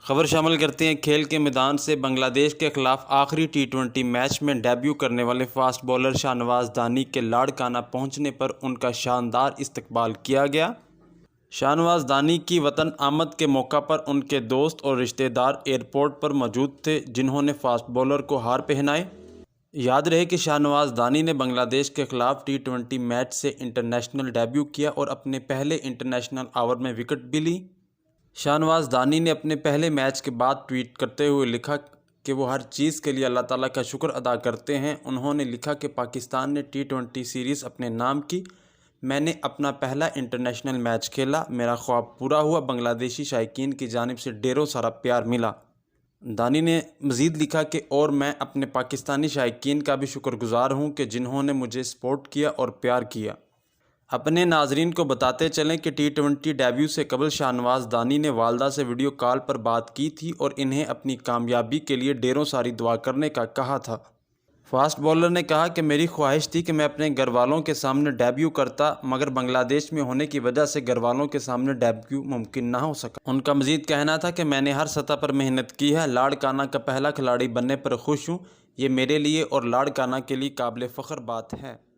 خبر شامل کرتے ہیں کھیل کے میدان سے بنگلہ دیش کے خلاف آخری ٹی20 میچ میں ڈیبیو کرنے والے فاسٹ بولر شاہنواز دانی کے لاڑکانہ پہنچنے پر ان کا شاندار استقبال کیا گیا۔ شاہنواز دانی کی وطن آمد کے موقع پر ان کے دوست اور رشتہ دار ایئرپورٹ پر موجود تھے، جنہوں نے فاسٹ بولر کو ہار پہنائے۔ یاد رہے کہ شاہنواز دانی نے بنگلہ دیش کے خلاف ٹی20 میچ سے انٹرنیشنل ڈیبیو کیا اور اپنے پہلے انٹرنیشنل اوور میں وکٹ بھی لی۔ شاہنواز دانی نے اپنے پہلے میچ کے بعد ٹویٹ کرتے ہوئے لکھا کہ وہ ہر چیز کے لیے اللہ تعالیٰ کا شکر ادا کرتے ہیں۔ انہوں نے لکھا کہ پاکستان نے ٹی20 سیریز اپنے نام کی، میں نے اپنا پہلا انٹرنیشنل میچ کھیلا، میرا خواب پورا ہوا، بنگلہ دیشی شائقین کی جانب سے ڈھیروں سارا پیار ملا۔ دانی نے مزید لکھا کہ اور میں اپنے پاکستانی شائقین کا بھی شکر گزار ہوں کہ جنہوں نے مجھے سپورٹ کیا اور پیار کیا۔ اپنے ناظرین کو بتاتے چلیں کہ ٹی20 ڈیبیو سے قبل شاہنواز دانی نے والدہ سے ویڈیو کال پر بات کی تھی اور انہیں اپنی کامیابی کے لیے ڈھیروں ساری دعا کرنے کا کہا تھا۔ فاسٹ بولر نے کہا کہ میری خواہش تھی کہ میں اپنے گھر والوں کے سامنے ڈیبیو کرتا، مگر بنگلہ دیش میں ہونے کی وجہ سے گھر والوں کے سامنے ڈیبیو ممکن نہ ہو سکا۔ ان کا مزید کہنا تھا کہ میں نے ہر سطح پر محنت کی ہے، لاڑکانہ کا پہلا کھلاڑی بننے پر خوش ہوں، یہ میرے لیے اور لاڑکانہ کے لیے قابل فخر بات ہے۔